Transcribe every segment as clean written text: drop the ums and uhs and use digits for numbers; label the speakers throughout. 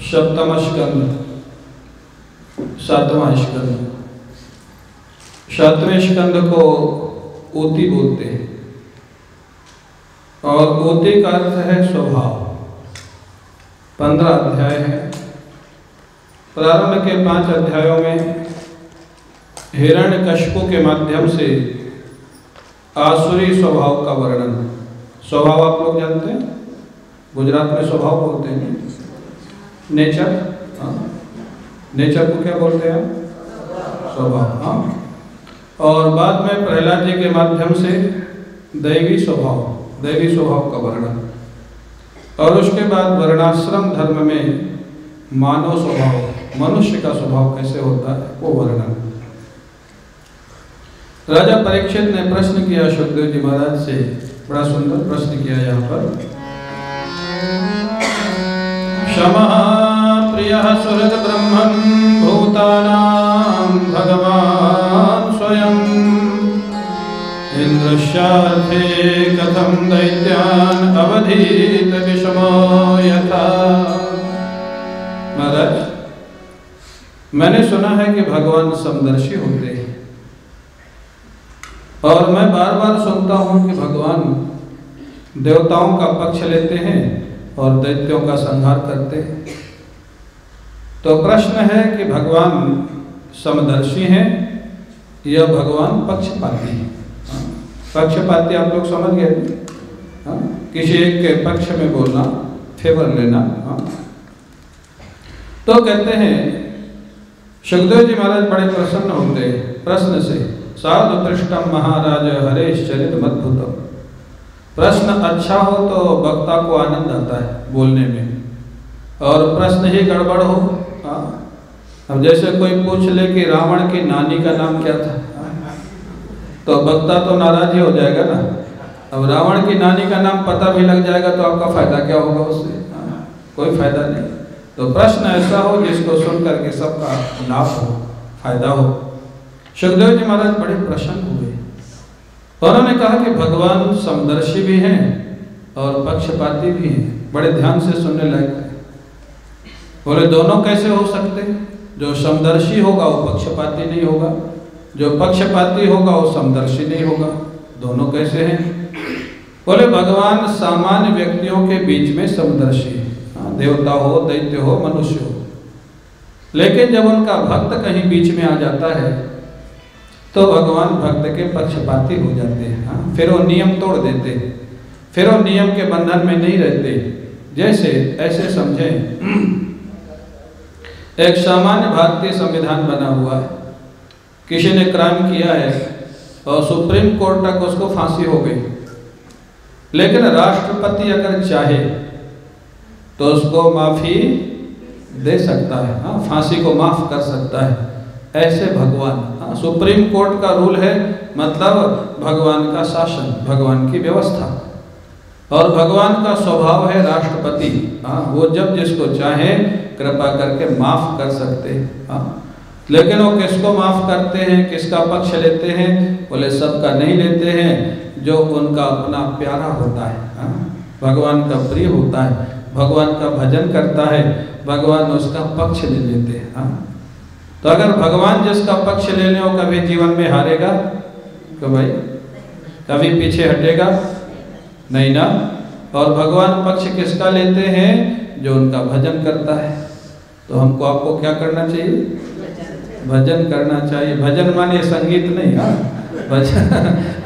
Speaker 1: सप्तम स्कंद, सातवां स्कंद। सातवें स्कंद को ओति बोलते हैं और ओति का अर्थ है स्वभाव। 15 अध्याय है। प्रारंभ के 5 अध्यायों में हिरण्यकशिपु के माध्यम से आसुरी स्वभाव का वर्णन। स्वभाव आप लोग जानते हैं, गुजरात में स्वभाव बोलते हैं, नेचर। नेचर को क्या बोलते हैं? स्वभाव। हाँ। और बाद में प्रहलाद जी के माध्यम से दैवी स्वभाव का वर्णन। और उसके बाद वर्णाश्रम धर्म में मानव स्वभाव, मनुष्य का स्वभाव कैसे होता है वो वर्णन। राजा परीक्षित ने प्रश्न किया सुखदेव जी महाराज से, बड़ा सुंदर प्रश्न किया यहाँ पर। क्षमः प्रियः सुहृद ब्रह्मन् भूतानां भगवान् स्वयं इंद्रस्यार्थे कथं दैत्यान् अवधीत विषमो यथा। महाराज, मैंने सुना है कि भगवान समदर्शी होते हैं और मैं बार बार सुनता हूँ कि भगवान देवताओं का पक्ष लेते हैं और दैत्यों का संहार करते हैं। तो प्रश्न है कि भगवान समदर्शी हैं या भगवान पक्षपाती हैं? पक्षपाती आप लोग समझ गए, किसी एक के पक्ष में बोलना, फेवर लेना। तो कहते हैं सुखदेव जी महाराज बड़े प्रसन्न होते प्रश्न से। साधु पृष्ठम महाराज हरेश चरित मद्भुतम। प्रश्न अच्छा हो तो वक्ता को आनंद आता है बोलने में, और प्रश्न ही गड़बड़ हो। अब जैसे कोई पूछ ले कि रावण की नानी का नाम क्या था, तो वक्ता तो नाराज ही हो जाएगा ना। अब रावण की नानी का नाम पता भी लग जाएगा तो आपका फायदा क्या होगा उससे? कोई फायदा नहीं। तो प्रश्न ऐसा हो जिसको सुन करके सबका लाभ हो, फायदा हो। सुखदेव जी महाराज बड़े प्रसन्न हुए। उन्होंने कहा कि भगवान समदर्शी भी हैं और पक्षपाती भी हैं। बड़े ध्यान से सुनने लायक है। बोले दोनों कैसे हो सकते? जो समदर्शी होगा वो पक्षपाती नहीं होगा, जो पक्षपाती होगा वो समदर्शी नहीं होगा। दोनों कैसे हैं? बोले भगवान सामान्य व्यक्तियों के बीच में समदर्शी है, देवता हो, दैत्य हो, मनुष्य हो। लेकिन जब उनका भक्त कहीं बीच में आ जाता है तो भगवान भक्त के पक्षपाती हो जाते हैं। फिर वो नियम तोड़ देते, फिर वो नियम के बंधन में नहीं रहते। जैसे ऐसे समझें, एक सामान्य भारतीय संविधान बना हुआ है, किसी ने क्राइम किया है और सुप्रीम कोर्ट तक उसको फांसी हो गई, लेकिन राष्ट्रपति अगर चाहे तो उसको माफी दे सकता है, फांसी को माफ कर सकता है। ऐसे भगवान, सुप्रीम कोर्ट का रूल है, मतलब भगवान का शासन, भगवान की व्यवस्था। और भगवान का स्वभाव है राष्ट्रपति, वो जब जिसको चाहे कृपा करके माफ कर सकते हैं। लेकिन वो किसको माफ करते हैं, किसका पक्ष लेते हैं? बोले सबका नहीं लेते हैं, जो उनका अपना प्यारा होता है, भगवान का प्रिय होता है, भगवान का भजन करता है, भगवान उसका पक्ष ले लेते हैं। तो अगर भगवान जिसका पक्ष ले ले, वो कभी जीवन में हारेगा तो भाई कभी पीछे हटेगा नहीं ना। और भगवान पक्ष किसका लेते हैं? जो उनका भजन करता है। तो हमको आपको क्या करना चाहिए? भजन करना चाहिए। भजन माने संगीत नहीं, भजन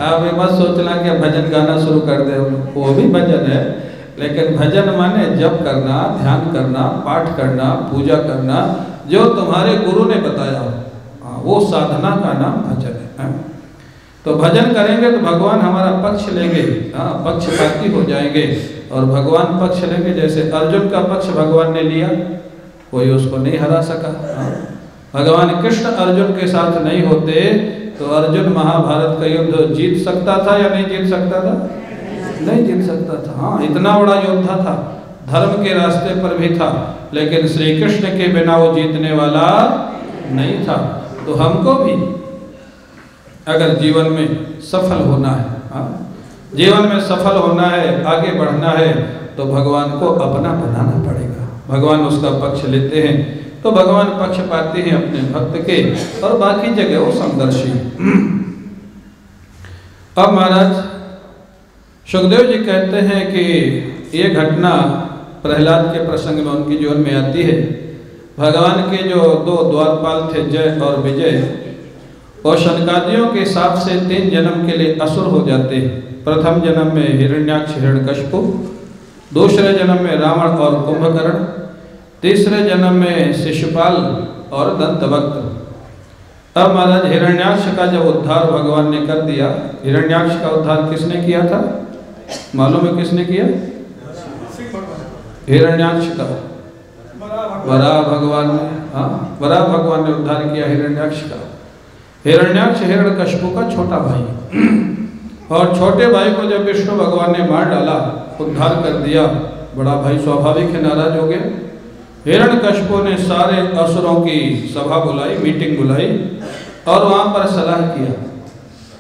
Speaker 1: आप ये मत सोचना कि भजन गाना शुरू कर दे, वो भी भजन है। लेकिन भजन माने जप करना, ध्यान करना, पाठ करना, पूजा करना, जो तुम्हारे गुरु ने बताया हो, वो साधना का नाम भजन है। तो भजन करेंगे तो भगवान हमारा पक्ष लेंगे, पक्षपाती हो जाएंगे और भगवान पक्ष लेंगे। जैसे अर्जुन का पक्ष भगवान ने लिया, कोई उसको नहीं हरा सका। भगवान कृष्ण अर्जुन के साथ नहीं होते तो अर्जुन महाभारत का युद्ध जीत सकता था या नहीं जीत सकता था? नहीं जीत सकता था। इतना बड़ा योद्धा था, धर्म के रास्ते पर भी था, लेकिन श्री कृष्ण के बिना वो जीतने वाला नहीं था। तो हमको भी अगर जीवन में सफल होना है, जीवन में सफल होना है, आगे बढ़ना है, तो भगवान को अपना बनाना पड़ेगा, भगवान उसका पक्ष लेते हैं। तो भगवान पक्ष पाते हैं अपने भक्त के, और बाकी जगह वो समदर्शी। अब महाराज सुखदेव जी कहते हैं कि ये घटना प्रहलाद के प्रसंग में उनके जीवन में आती है। भगवान के जो दो द्वारपाल थे, जय और विजय, और शनकादियों के हिसाब से 3 जन्म के लिए असुर हो जाते हैं। प्रथम जन्म में हिरण्याक्ष हिरण्यकशिपु, दूसरे जन्म में रावण और कुंभकर्ण, तीसरे जन्म में शिशुपाल और दंतवक्त। अब महाराज हिरण्याक्ष का जब उद्धार भगवान ने कर दिया, हिरण्याक्ष का उद्धार किसने किया था मालूम है? किसने किया? हिरण्याक्ष का वराह भगवान ने, हाँ, वराह भगवान ने उद्धार किया हिरण्याक्ष का। हिरण्याक्ष हिरण्यकशिपु का छोटा भाई, और छोटे भाई को जब विष्णु भगवान ने मार डाला, उद्धार कर दिया, बड़ा भाई स्वाभाविक है नाराज हो गया। हिरण्यकशिपु ने सारे असुरों की सभा बुलाई, मीटिंग बुलाई, और वहां पर सलाह किया,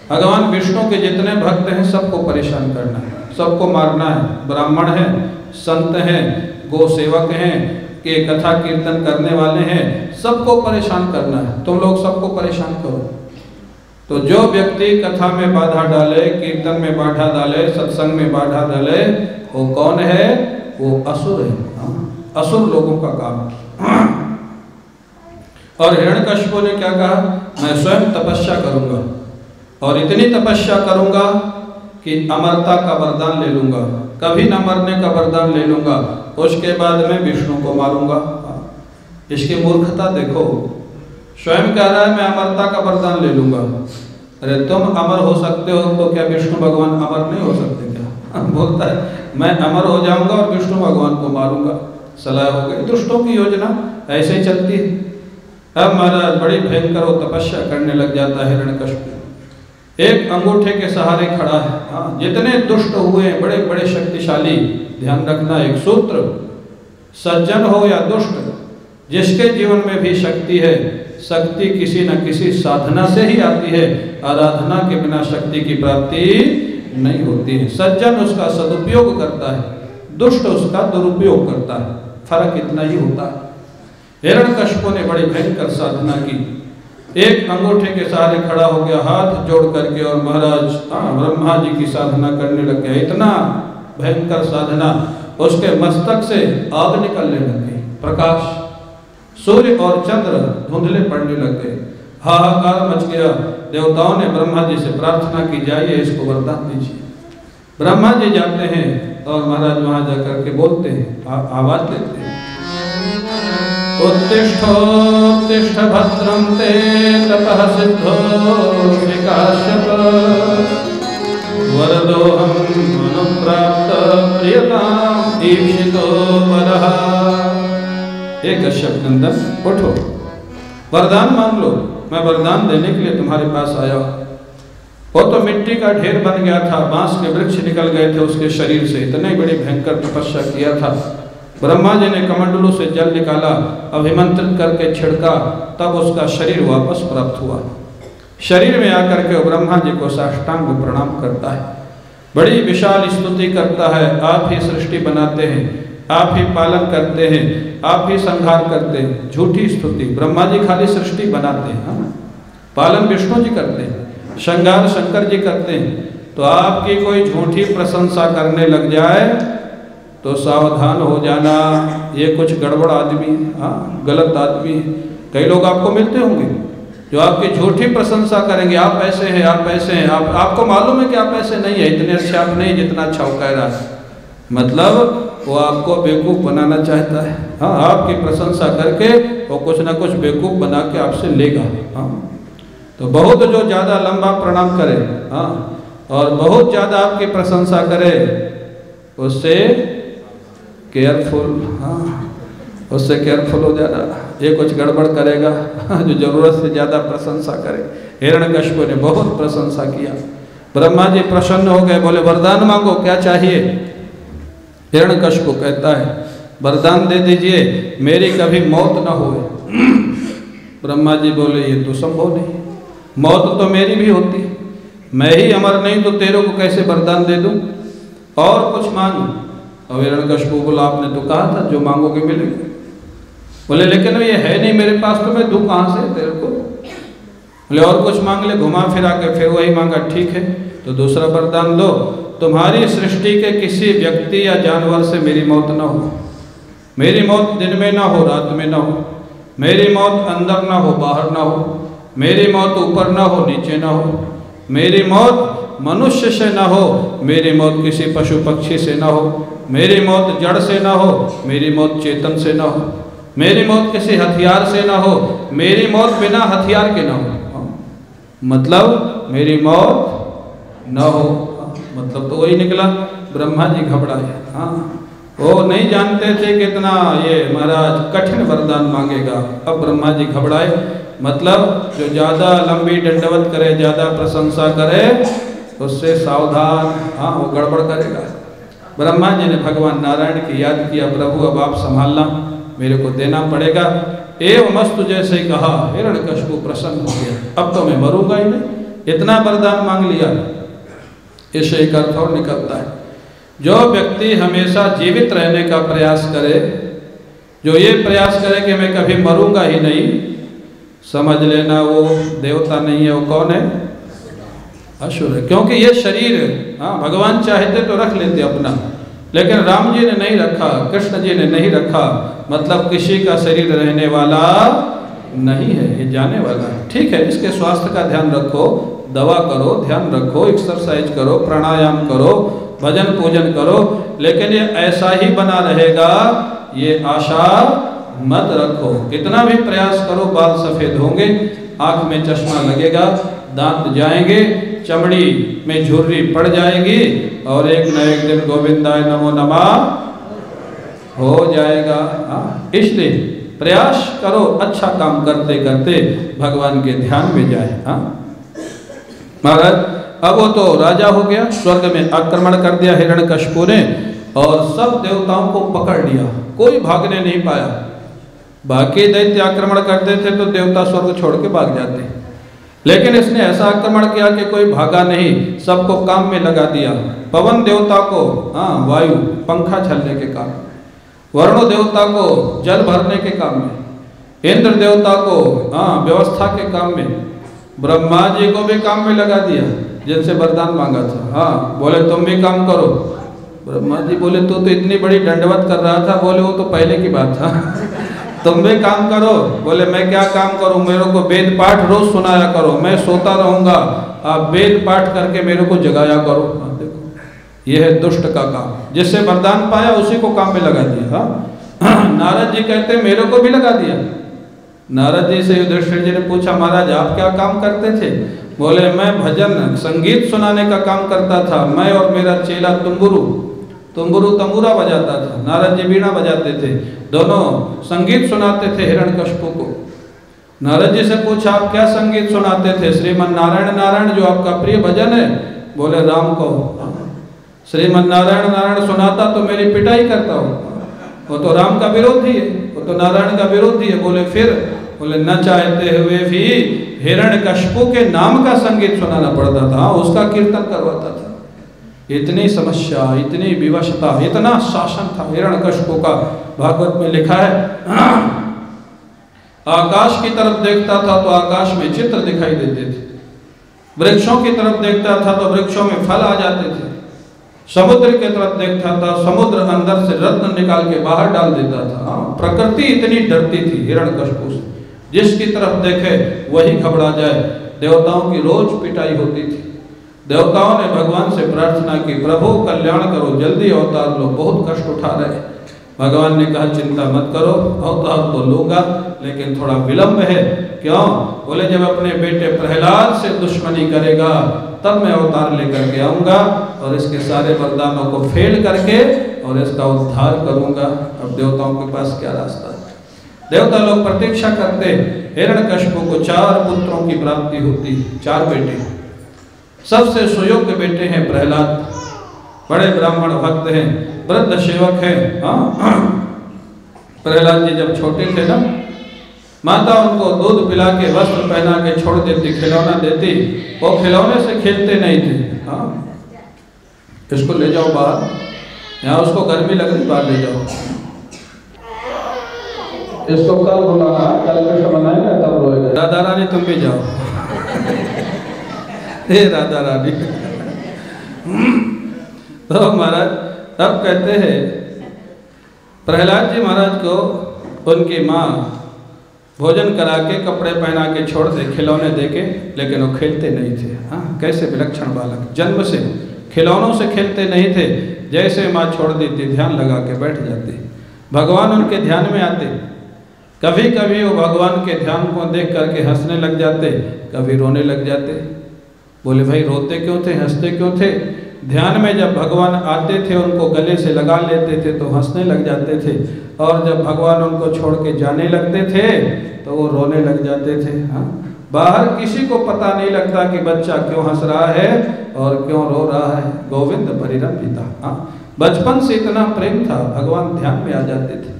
Speaker 1: भगवान विष्णु के जितने भक्त हैं सबको परेशान करना है, सबको मारना है, ब्राह्मण हैं, संत हैं, गो सेवक हैं, के कथा कीर्तन करने वाले हैं, सबको परेशान करना है, तुम लोग सबको परेशान करो। तो जो व्यक्ति कथा में बाधा डाले, कीर्तन में बाधा डाले, सत्संग में बाधा डाले, वो कौन है? वो असुर है, असुर लोगों का काम। और हिरण्यकशिपु ने क्या कहा? मैं स्वयं तपस्या करूंगा, और इतनी तपस्या करूंगा कि अमरता का वरदान ले लूंगा, कभी न मरने का वरदान ले लूंगा, उसके बाद मैं विष्णु को मारूंगा। इसकी मूर्खता देखो, स्वयं कह रहा है मैं अमरता का वरदान ले लूंगा। अरे तुम अमर हो सकते हो तो क्या विष्णु भगवान अमर नहीं हो सकते क्या? बोलता है मैं अमर हो जाऊंगा और विष्णु भगवान को मारूंगा। सलाह हो गई, दुष्टों की योजना ऐसे ही चलती है। अब महाराज बड़ी भयंकर वो तपस्या करने लग जाता है हिरण्यकशिपु, एक अंगूठे के सहारे खड़ा है। हाँ, जितने दुष्ट हुए बड़े बड़े शक्तिशाली, ध्यान रखना एक सूत्र, सज्जन हो या दुष्ट, जिसके जीवन में भी शक्ति है, शक्ति किसी न किसी साधना से ही आती है, आराधना के बिना शक्ति की प्राप्ति नहीं होती है। सज्जन उसका सदुपयोग करता है, दुष्ट उसका दुरुपयोग करता है, फर्क इतना ही होता है। हिरण्यकशिपु ने बड़ी भयंकर साधना की, एक अंगूठे के सहारे खड़ा हो गया, हाथ जोड़ करके, और महाराज ब्रह्मा जी की साधना करने लग गया। इतना भयंकर साधना, उसके मस्तक से आग निकलने लग गई, प्रकाश, सूर्य और चंद्र धुंधले पड़ने लग गए, हाहाकार मच गया। देवताओं ने ब्रह्मा जी से प्रार्थना की, जाइए इसको वरदान दीजिए। ब्रह्मा जी जाते हैं और महाराज वहां जाकर के बोलते हैं, आवाज देते हैं, उत्तिष्ठोत्तिष्ठ भद्रं ते तपः सिद्धो विकाश्यप वरदोहम अनुप्राप्त प्रियताम ईप्सितो वरः। हे कश्यप नंदन, उठो, वरदान मांग लो, मैं वरदान देने के लिए तुम्हारे पास आया हूं। वो तो मिट्टी का ढेर बन गया था, बांस के वृक्ष निकल गए थे उसके शरीर से, इतने बड़ी भयंकर तपस्या किया था। ब्रह्मा जी ने कमंडलू से जल निकाला, अभिमंत्रित करके छिड़का, तब उसका शरीर वापस प्राप्त हुआ। शरीर में आकर के वो ब्रह्मा जी को साष्टांग प्रणाम करता है, बड़ी विशाल स्तुति करता है, आप ही सृष्टि बनाते हैं, आप ही पालन करते हैं, आप ही संहार करते हैं। झूठी स्तुति, ब्रह्मा जी खाली सृष्टि बनाते हैं, पालन विष्णु जी करते हैं, श्रृंगार शंकर जी करते हैं। तो आपकी कोई झूठी प्रशंसा करने लग जाए तो सावधान हो जाना, ये कुछ गड़बड़ आदमी है, हाँ, गलत आदमी है। कई लोग आपको मिलते होंगे जो आपकी झूठी प्रशंसा करेंगे, आप ऐसे हैं, आप ऐसे हैं, आपको मालूम है कि आप ऐसे नहीं है, इतने अच्छे आप नहीं जितना अच्छा वो कह रहा है, मतलब वो आपको बेवकूफ़ बनाना चाहता है। हाँ, आपकी प्रशंसा करके वो कुछ ना कुछ बेवकूफ़ बना के आपसे लेगा। हाँ, तो बहुत जो ज़्यादा लंबा प्रणाम करे, हाँ, और बहुत ज़्यादा आपकी प्रशंसा करे, उससे केयरफुल, हाँ, उससे केयरफुल हो जाना, ये कुछ गड़बड़ करेगा जो जरूरत से ज़्यादा प्रशंसा करे। हिरण्यकशिपु ने बहुत प्रशंसा किया, ब्रह्मा जी प्रसन्न हो गए, बोले वरदान मांगो, क्या चाहिए? हिरण्यकशिपु कहता है वरदान दे दीजिए, मेरी कभी मौत न हो। ब्रह्मा जी बोले ये तो संभव नहीं, मौत तो मेरी भी होती, मैं ही अमर नहीं तो तेरे को कैसे वरदान दे दूं? और कुछ मांग। और हिरण्यकशिपु बोला आपने तो कहा था जो मांगोगे मिलेगा। बोले लेकिन ये है नहीं मेरे पास, तो मैं दूं कहाँ से तेरे को। बोले और कुछ मांग ले, घुमा फिरा के फिर वही मांगा। ठीक है तो दूसरा वरदान दो, तुम्हारी सृष्टि के किसी व्यक्ति या जानवर से मेरी मौत ना हो। मेरी मौत दिन में ना हो, रात में ना हो। मेरी मौत अंदर ना हो, बाहर ना हो। मेरी मौत ऊपर ना हो, नीचे ना हो। मेरी मौत मनुष्य से ना हो, मेरी मौत किसी पशु पक्षी से ना हो। मेरी मौत जड़ से ना हो, मेरी मौत चेतन से ना हो। मेरी मौत किसी हथियार से ना हो, मेरी मौत बिना हथियार के ना हो। मतलब मेरी मौत ना हो, मतलब तो वही निकला। ब्रह्मा जी घबराए। हाँ, वो नहीं जानते थे कितना ये महाराज कठिन वरदान मांगेगा। अब ब्रह्मा जी घबराए, मतलब जो ज़्यादा लंबी दंडवत करे, ज़्यादा प्रशंसा करे, उससे सावधान। हाँ, वो गड़बड़ करेगा। ब्रह्मा जी ने भगवान नारायण की याद किया, प्रभु अब आप संभालना, मेरे को देना पड़ेगा। एवमस्तु जैसे ही कहा, हिरण्यकशिपु प्रसन्न हो गया। अब तो मैं मरूंगा ही नहीं, इतना वरदान मांग लिया। इससे एक अर्थ और निकलता है, जो व्यक्ति हमेशा जीवित रहने का प्रयास करे, जो ये प्रयास करे कि मैं कभी मरूंगा ही नहीं, समझ लेना वो देवता नहीं है। वो कौन है? असुर है। क्योंकि ये शरीर, हाँ, भगवान चाहते तो रख लेते अपना, लेकिन राम जी ने नहीं रखा, कृष्ण जी ने नहीं रखा। मतलब किसी का शरीर रहने वाला नहीं है, ये जाने वाला है। ठीक है, इसके स्वास्थ्य का ध्यान रखो, दवा करो, ध्यान रखो, एक्सरसाइज करो, प्राणायाम करो, भजन पूजन करो, लेकिन ये ऐसा ही बना रहेगा, ये आशा मत रखो। कितना भी प्रयास करो, बाल सफेद होंगे, आंख में चश्मा लगेगा, दांत जाएंगे, चमड़ी में झुर्री पड़ जाएगी, और एक न एक दिन गोविंदाय नमो नमः हो जाएगा। इसलिए प्रयास करो, अच्छा काम करते करते भगवान के ध्यान में जाए। हाँ महाराज, अब वो तो राजा हो गया, स्वर्ग में आक्रमण कर दिया हिरण्यकशिपु ने, और सब देवताओं को पकड़ लिया, कोई भागने नहीं पाया। बाकी दैत्य आक्रमण करते थे तो देवता स्वर्ग छोड़ के भाग जाते, लेकिन इसने ऐसा आक्रमण किया कि कोई भागा नहीं, सबको काम में लगा दिया। पवन देवता को, हाँ, वायु पंखा झलने के काम, वरुण देवता को जल भरने के काम में, इंद्र देवता को, हाँ, व्यवस्था के काम में, ब्रह्मा जी को भी काम में लगा दिया, जिनसे वरदान मांगा था। हाँ, बोले तुम भी काम करो। ब्रह्मा जी बोले तू तो इतनी बड़ी दंडवत कर रहा था। बोले वो तो पहले की बात था, तुम भी काम करो। बोले मैं क्या काम करूं, मेरे को वेद पाठ रोज सुनाया करो, मैं सोता रहूंगा, आप वेद पाठ करके मेरे को जगाया करो। देखो यह है दुष्ट का काम, जिससे वरदान पाया उसी को काम में लगा दिया। हाँ, नारद जी कहते मेरे को भी लगा दिया। नारद जी से युधिष्ठिर जी ने पूछा, महाराज आप क्या काम करते थे? बोले मैं भजन संगीत सुनाने का काम करता था, मैं और मेरा चेला तुम्बुरु तंबूरा बजाता था, नारद जी बीड़ा बजाते थे, दोनों संगीत सुनाते थे हिरण्यकशिपु को। नारद जी से पूछा आप क्या संगीत सुनाते थे? श्रीमन नारायण नारायण जो आपका प्रिय भजन है। बोले राम को श्रीमन नारायण नारायण सुनाता तो मेरी पिटाई करता हूँ, वो तो राम का विरोधी है, वो तो नारायण का विरोधी है। बोले फिर? बोले न चाहते हुए भी हिरण्यकशिपु के नाम का संगीत सुनाना पड़ता था, उसका कीर्तन करवाता था। इतनी समस्या, इतनी विवशता, इतना शासन था हिरण्यकशिपु का। भागवत में लिखा है आकाश की तरफ देखता था तो आकाश में चित्र दिखाई देते थे, वृक्षों की तरफ देखता था तो वृक्षों में फल आ जाते थे, समुद्र की तरफ देखता था, समुद्र अंदर से रत्न निकाल के बाहर डाल देता था। प्रकृति इतनी डरती थी हिरण्यकशिपु से, जिसकी तरफ देखे वही घबरा जाए। देवताओं की रोज पिटाई होती थी। देवताओं ने भगवान से प्रार्थना की, प्रभु कल्याण करो, जल्दी अवतार लो, बहुत कष्ट उठा रहे। भगवान ने कहा चिंता मत करो, अवतार तो लूंगा, लेकिन थोड़ा विलंब है। क्यों? बोले जब अपने बेटे प्रहलाद से दुश्मनी करेगा तब मैं अवतार लेकर के आऊंगा और इसके सारे वरदानों को फेल करके और इसका उद्धार करूंगा। अब देवताओं के पास क्या रास्ता है? देवता लोग प्रतीक्षा करते। हिरण्यकशिपु को 4 पुत्रों की प्राप्ति होती, 4 बेटे। सबसे सुयोग्य बेटे हैं प्रहलाद, बड़े ब्राह्मण भक्त हैं, वृद्ध सेवक हैं। प्रहलाद जी जब छोटे थे ना, माता उनको दूध पिला के वस्त्र पहना के छोड़ देती, खिलौना देती, वो खिलौने से खेलते नहीं थे। हाँ, इसको ले जाओ बाहर, यहाँ उसको गर्मी लग रही, बाहर ले जाओ इसको, कल बुलाना, कल कृष्ण बनाएगा तब रोएगा। राधा रानी तुम भी जाओ। हे राधा रानी। तो महाराज तब कहते हैं प्रहलाद जी महाराज को उनकी माँ भोजन करा के कपड़े पहना के छोड़ दे, खिलौने दे के, लेकिन वो खेलते नहीं थे। हाँ, कैसे विलक्षण बालक, जन्म से खिलौनों से खेलते नहीं थे। जैसे माँ छोड़ देती ध्यान लगा के बैठ जाते, भगवान उनके ध्यान में आते। कभी कभी वो भगवान के ध्यान को देख करके हंसने लग जाते, कभी रोने लग जाते। बोले भाई रोते क्यों थे, हंसते क्यों थे? ध्यान में जब भगवान आते थे उनको गले से लगा लेते थे तो हंसने लग जाते थे, और जब भगवान उनको छोड़ के जाने लगते थे तो वो रोने लग जाते थे। हाँ, बाहर किसी को पता नहीं लगता कि बच्चा क्यों हंस रहा है और क्यों रो रहा है। गोविंद परिरंभिता। हाँ, बचपन से इतना प्रेम था, भगवान ध्यान में आ जाते थे।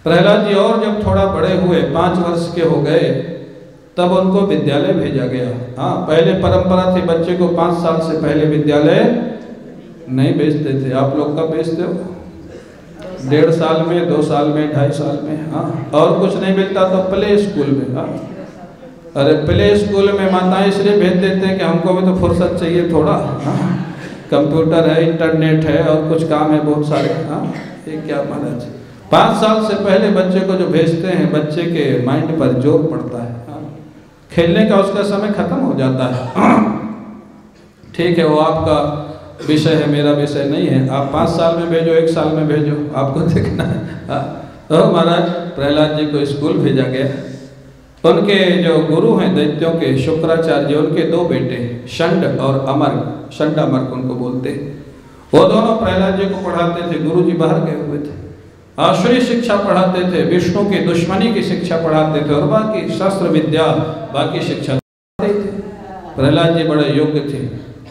Speaker 1: प्रहलाद जी और जब थोड़ा बड़े हुए, 5 वर्ष के हो गए, तब उनको विद्यालय भेजा गया। हाँ, पहले परंपरा थी बच्चे को 5 साल से पहले विद्यालय नहीं भेजते थे। आप लोग कब भेजते हो? 1.5 साल में, 2 साल में, 2.5 साल में। हाँ, और कुछ नहीं मिलता तो प्ले स्कूल में। हाँ, अरे प्ले स्कूल में माताएं इसलिए भेज देते हैं कि हमको भी तो फुर्सत चाहिए थोड़ा। हाँ, कंप्यूटर है, इंटरनेट है और कुछ काम है बहुत सारे। हाँ, ये क्या महाराज, 5 साल से पहले बच्चे को जो भेजते हैं, बच्चे के माइंड पर जोर पड़ता है। खेलने का उसका समय खत्म हो जाता है। ठीक है, वो आपका विषय है, मेरा विषय नहीं है। आप 5 साल में भेजो, 1 साल में भेजो, आपको देखना है। तो महाराज प्रहलाद जी को स्कूल भेजा गया। उनके जो गुरु हैं दैत्यों के, शुक्राचार्य, उनके 2 बेटे षंड और अमर, षंड अमर उनको बोलते, वो दोनों प्रहलाद जी को पढ़ाते थे। गुरु जी बाहर गए हुए थे, आश्रय शिक्षा पढ़ाते थे, विष्णु की दुश्मनी की शिक्षा पढ़ाते थे, और बाकी शास्त्र विद्या, बाकी शिक्षा पढ़ाते थे। प्रहलाद जी बड़े योग्य थे,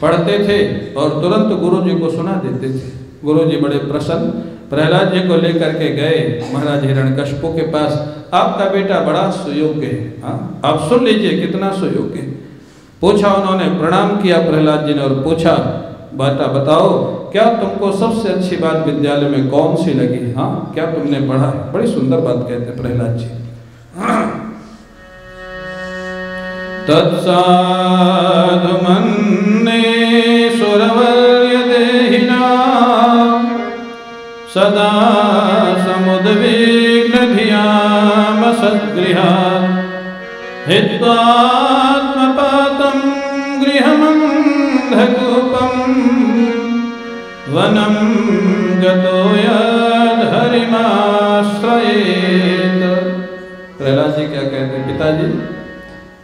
Speaker 1: पढ़ते थे और तुरंत गुरु जी को सुना देते थे। गुरु जी बड़े प्रसन्न, प्रहलाद जी को लेकर के गए महाराज हिरण्यकशिपु के पास। आपका बेटा बड़ा सुयोग्य है, हाँ, आप सुन लीजिए कितना सुयोग्य है। पूछा, उन्होंने प्रणाम किया प्रहलाद जी ने और पूछा, बेटा बताओ क्या तुमको सबसे अच्छी बात विद्यालय में कौन सी लगी? हाँ, क्या तुमने पढ़ा? बड़ी सुंदर बात कहते प्रहलाद जी। तत्साधु मन्ये सुरवर्य देहिना सदा समुद्विग्न धियाम सद्गृहात् हित्वात्मपातं गृहमन्धकूपम् वनं गतो यद् हरिमाश्रयेत्। प्रहलाद जी क्या कहते हैं, पिताजी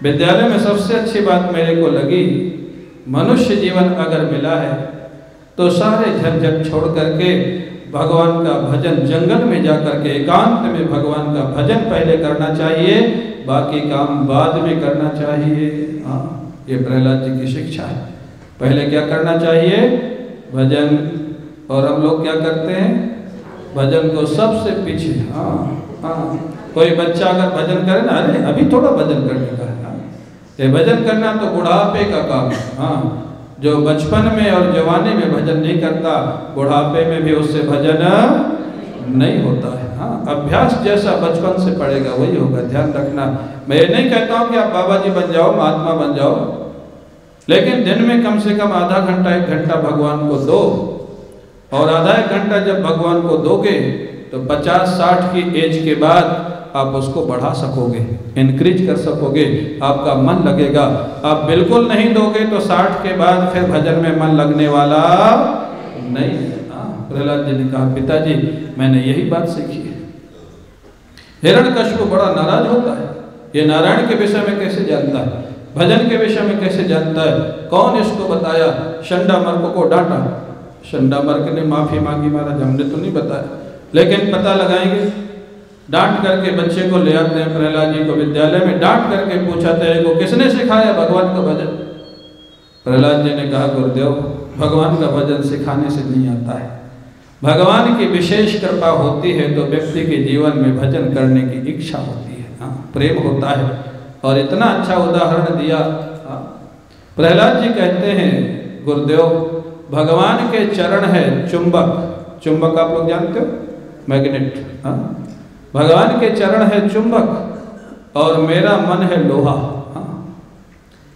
Speaker 1: विद्यालय में सबसे अच्छी बात मेरे को लगी, मनुष्य जीवन अगर मिला है तो सारे झंझट छोड़ करके भगवान का भजन, जंगल में जाकर के एकांत में भगवान का भजन पहले करना चाहिए, बाकी काम बाद में करना चाहिए। हाँ, ये प्रहलाद जी की शिक्षा है। पहले क्या करना चाहिए? भजन। और हम लोग क्या करते हैं? भजन को सबसे पीछे। हाँ हाँ, कोई बच्चा अगर भजन करे ना, अरे अभी थोड़ा भजन करने का है, ये भजन करना तो बुढ़ापे का काम है। हाँ, जो बचपन में और जवानी में भजन नहीं करता, बुढ़ापे में भी उससे भजन नहीं होता है। हाँ, अभ्यास जैसा बचपन से पड़ेगा वही होगा, ध्यान रखना। मैं ये नहीं कहता हूँ कि आप बाबा जी बन जाओ, महात्मा बन जाओ, लेकिन दिन में कम से कम आधा घंटा 1 घंटा भगवान को दो। और आधा 1 घंटा जब भगवान को दोगे तो 50-60 की एज के बाद आप उसको बढ़ा सकोगे, इंक्रीज कर सकोगे, आपका मन लगेगा। आप बिल्कुल नहीं दोगे तो 60 के बाद फिर भजन में मन लगने वाला नहीं है। प्रहलाद जी ने कहा, पिताजी मैंने यही बात सीखी है। हिरण्यकशिपु बड़ा नाराज होता है, ये नारायण के विषय में कैसे जानता है, भजन के विषय में कैसे जानता है, कौन इसको बताया? षंडामर्क को डांटा। षंडामर्क ने माफी मांगी, महाराज हमने तो नहीं बताया, लेकिन पता लगाएंगे। डांट करके बच्चे को ले आते हैं प्रहलाद जी को विद्यालय में, डांट करके पूछाते हैं को किसने सिखाया भगवान का भजन? प्रहलाद जी ने कहा, गुरुदेव भगवान का भजन सिखाने से नहीं आता है, भगवान की विशेष कृपा होती है तो व्यक्ति के जीवन में भजन करने की इच्छा होती है, हाँ, प्रेम होता है। और इतना अच्छा उदाहरण दिया। प्रहलाद जी कहते हैं, गुरुदेव भगवान के चरण है चुंबक, चुंबक आप लोग जानते हो, मैग्नेट। हाँ, भगवान के चरण है चुंबक और मेरा मन है लोहा। हाँ,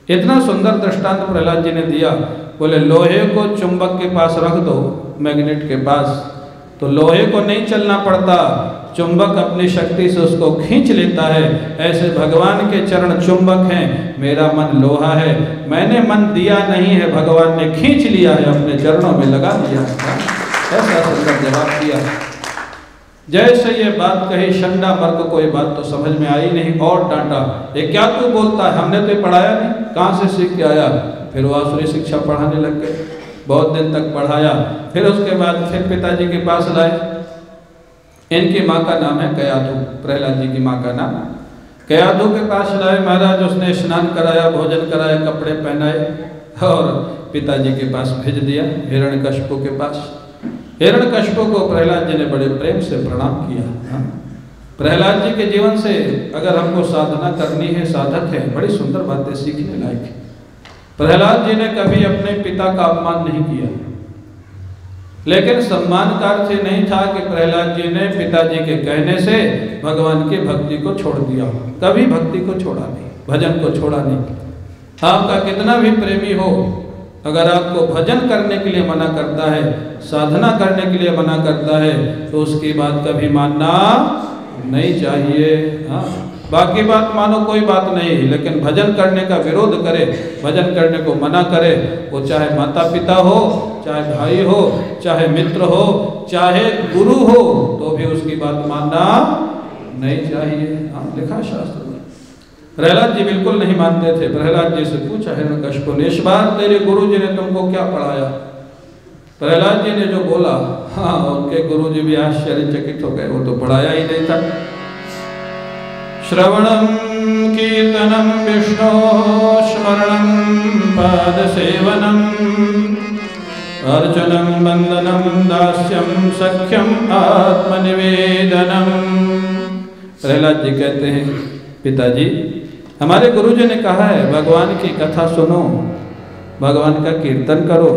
Speaker 1: इतना सुंदर दृष्टांत प्रहलाद जी ने दिया। बोले लोहे को चुंबक के पास रख दो, मैग्नेट के पास, तो लोहे को नहीं चलना पड़ता, चुंबक अपनी शक्ति से उसको खींच लेता है। ऐसे भगवान के चरण चुंबक हैं, मेरा मन लोहा है। मैंने मन दिया नहीं है, भगवान ने खींच लिया है, अपने चरणों में लगा दिया है। ऐसा सुंदर जवाब दिया। जैसे ये बात कही, शंडा मर्क को ये बात तो समझ में आई नहीं और डांटा, ये क्या तू बोलता है, हमने तो ये पढ़ाया नहीं, कहाँ से सीख के आया। फिर वो आसुरी शिक्षा पढ़ाने लग गए, बहुत दिन तक पढ़ाया। फिर उसके बाद फिर पिताजी के पास लाए। इनकी माँ का नाम है कयाधु, प्रहलाद जी की माँ का नाम कयाधु के पास लाए महाराज। उसने स्नान कराया, भोजन कराया, कपड़े पहनाए और पिताजी के पास भेज दिया, हिरण्यकशिपु के पास। हिरण्यकशिपु को प्रहलाद जी ने बड़े प्रेम से प्रणाम किया। हाँ? प्रहलाद जी के जीवन से अगर हमको साधना करनी है, साधक है, बड़ी सुंदर बातें सीखने लायक है। प्रहलाद जी ने कभी अपने पिता का अपमान नहीं किया, लेकिन सम्मान का अर्थ नहीं था कि प्रहलाद जी ने पिताजी के कहने से भगवान की भक्ति को छोड़ दिया। कभी भक्ति को छोड़ा नहीं, भजन को छोड़ा नहीं। आपका कितना भी प्रेमी हो, अगर आपको भजन करने के लिए मना करता है, साधना करने के लिए मना करता है, तो उसकी बात कभी मानना नहीं चाहिए। हाँ, बाकी बात मानो कोई बात नहीं, लेकिन भजन करने का विरोध करे, भजन करने को मना करे, वो चाहे माता पिता हो, चाहे भाई हो, चाहे मित्र हो, चाहे गुरु हो, तो भी उसकी बात मानना नहीं चाहिए। हाँ, लिखा शास्त्र में। प्रहलाद जी बिल्कुल नहीं मानते थे। प्रहलाद जी से पूछा हिरण्यकशिपु ने, इस बार तेरे गुरु जी ने तुमको क्या पढ़ाया। प्रहलाद जी ने जो बोला, हाँ, उनके गुरु जी भी आश्चर्यचकित हो गए, वो तो पढ़ाया ही नहीं था। श्रवणं कीर्तनं विष्णो स्मरणं पादसेवनम् अर्चनं वंदनं दास्यं सख्यं आत्मनिवेदनम्। प्रहलाद जी कहते हैं, पिताजी हमारे गुरुजी ने कहा है भगवान की कथा सुनो, भगवान का कीर्तन करो,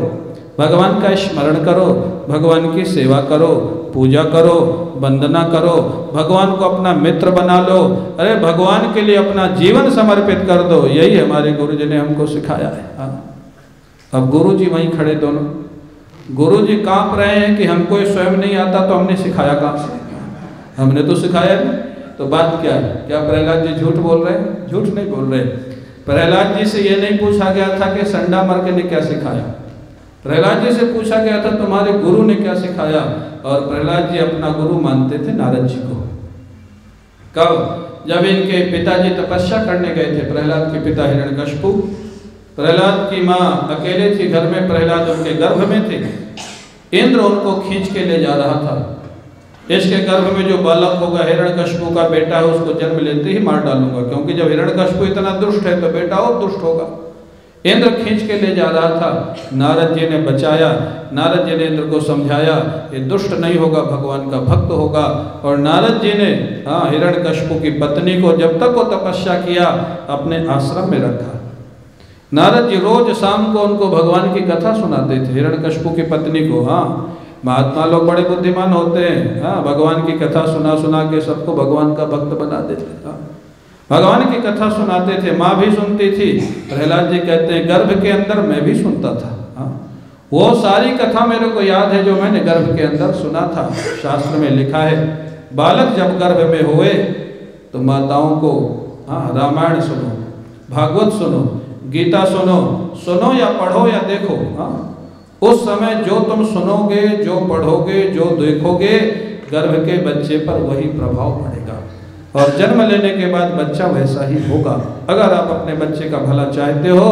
Speaker 1: भगवान का स्मरण करो, भगवान की सेवा करो, पूजा करो, वंदना करो, भगवान को अपना मित्र बना लो। अरे भगवान के लिए अपना जीवन समर्पित कर दो, यही हमारे गुरुजी ने हमको सिखाया है। हाँ, अब गुरुजी वहीं खड़े दोनों, गुरुजी कांप रहे हैं कि हमको स्वयं नहीं आता, तो हमने सिखाया कहाँ से, हमने तो सिखाया नहीं। तो बात क्या है, क्या प्रहलाद जी झूठ बोल रहे हैं? झूठ नहीं बोल रहे। प्रहलाद जी से ये नहीं पूछा गया था कि संडा मर्क ने क्या सिखाया, प्रहलाद जी से पूछा गया था तुम्हारे गुरु ने क्या सिखाया। और प्रहलाद जी अपना गुरु मानते थे नारद जी को। कब? जब इनके पिताजी तपस्या करने गए थे, प्रहलाद के पिता हिरण्यकशिपु। प्रहलाद की माँ अकेले थी घर में, प्रहलाद उनके गर्भ में थे। इंद्र उनको खींच के ले जा रहा था। इसके गर्भ में जो बालक होगा, हिरण्यकशिपु का बेटा है, उसको जन्म लेते ही मार डालूंगा, क्योंकि जब हिरण्यकशिपु इतना दुष्ट है तो बेटा और दुष्ट होगा। इंद्र खींच के ले जा रहा था, नारद जी ने बचाया। नारद जी ने इंद्र को समझाया ये दुष्ट नहीं होगा, भगवान का भक्त होगा। और नारद जी ने हिरण्यकशिपु की पत्नी को जब तक वो तपस्या किया अपने आश्रम में रखा। नारद जी रोज शाम को उनको भगवान की कथा सुनाते थे, हिरण्यकशिपु की पत्नी को। हाँ, महात्मा लोग बड़े बुद्धिमान होते हैं। हाँ, भगवान की कथा सुना सुना के सबको भगवान का भक्त बना देते। हाँ, भगवान की कथा सुनाते थे, माँ भी सुनती थी। प्रहलाद जी कहते हैं गर्भ के अंदर मैं भी सुनता था। हाँ, वो सारी कथा मेरे को याद है जो मैंने गर्भ के अंदर सुना था। शास्त्र में लिखा है बालक जब गर्भ में हुए तो माताओं को रामायण सुनो, भागवत सुनो, गीता सुनो, सुनो या पढ़ो या देखो। हाँ, उस समय जो तुम सुनोगे, जो पढ़ोगे, जो देखोगे, गर्भ के बच्चे पर वही प्रभाव पड़ेगा और जन्म लेने के बाद बच्चा वैसा ही होगा। अगर आप अपने बच्चे का भला चाहते हो,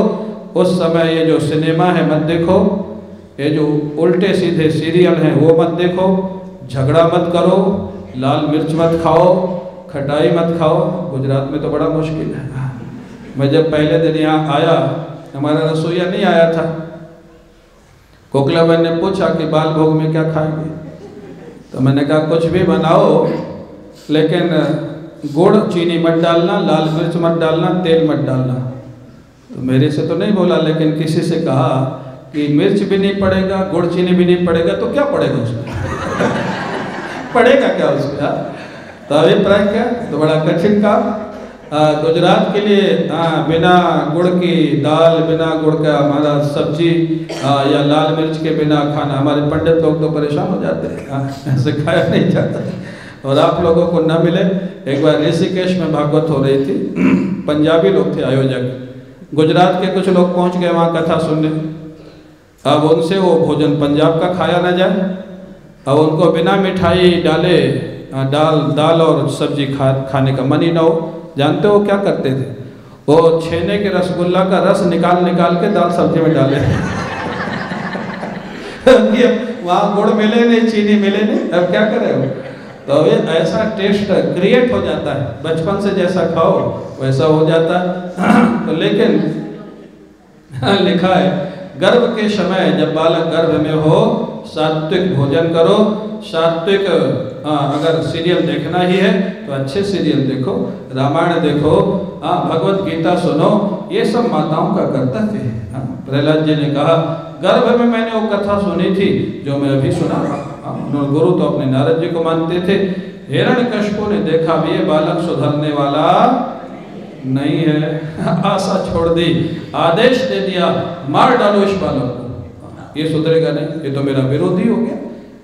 Speaker 1: उस समय ये जो सिनेमा है मत देखो, ये जो उल्टे सीधे सीरियल हैं वो मत देखो, झगड़ा मत करो, लाल मिर्च मत खाओ, खटाई मत खाओ। गुजरात में तो बड़ा मुश्किल है। मैं जब पहले दिन यहाँ आया, हमारा रसोईया नहीं आया था। कोकिलाबेन ने पूछा कि बाल भोग में क्या खाएंगे, तो मैंने कहा कुछ भी बनाओ, लेकिन गुड़ चीनी मत डालना, लाल मिर्च मत डालना, तेल मत डालना। तो मेरे से तो नहीं बोला, लेकिन किसी से कहा कि मिर्च भी नहीं पड़ेगा, गुड़ चीनी भी नहीं पड़ेगा, तो क्या पड़ेगा उसमें? पड़ेगा क्या उसमें? तो अभिप्राय क्या? तो बड़ा कठिन काम। गुजरात के लिए बिना गुड़ की दाल, बिना गुड़ का हमारा सब्जी या लाल मिर्च के बिना खाना, हमारे पंडित लोग तो परेशान हो जाते हैं, ऐसे खाया नहीं जाता। और आप लोगों को न मिले। एक बार ऋषिकेश में भागवत हो रही थी, पंजाबी लोग थे आयोजक, गुजरात के कुछ लोग पहुंच गए वहाँ कथा सुनने। अब उनसे वो भोजन पंजाब का खाया न जाए, अब उनको बिना मिठाई डाले दाल और सब्जी खाने का मन ही ना हो। जानते हो क्या करते थे? वो छेने के रसगुल्ला का रस निकाल के दाल सब्जी में डाले। वहाँ गुड़ मिले नहीं, चीनी मिले नहीं, अब क्या करें वो? तो ये ऐसा टेस्ट क्रिएट हो जाता है, बचपन से जैसा खाओ वैसा हो जाता है। तो लेकिन लिखा है गर्भ के समय जब बालक गर्भ में हो सात्विक भोजन करो। सात्विक अगर सीरियल देखना ही है तो अच्छे सीरियल देखो, रामायण देखो, भगवत गीता सुनो, ये सब माताओं का कर्तव्य है। प्रहलाद जी ने कहा गर्भ में मैंने वो कथा सुनी थी जो मैं अभी सुना रहा। गुरु तो अपने नारद जी को मानते थे। हिरण्यकशिपु ने देखा भी ये बालक सुधरने वाला नहीं है, आशा छोड़ दी, आदेश दे दिया मार डालो इस बालक को, ये सुधरेगा नहीं, ये तो मेरा विरोधी हो गया।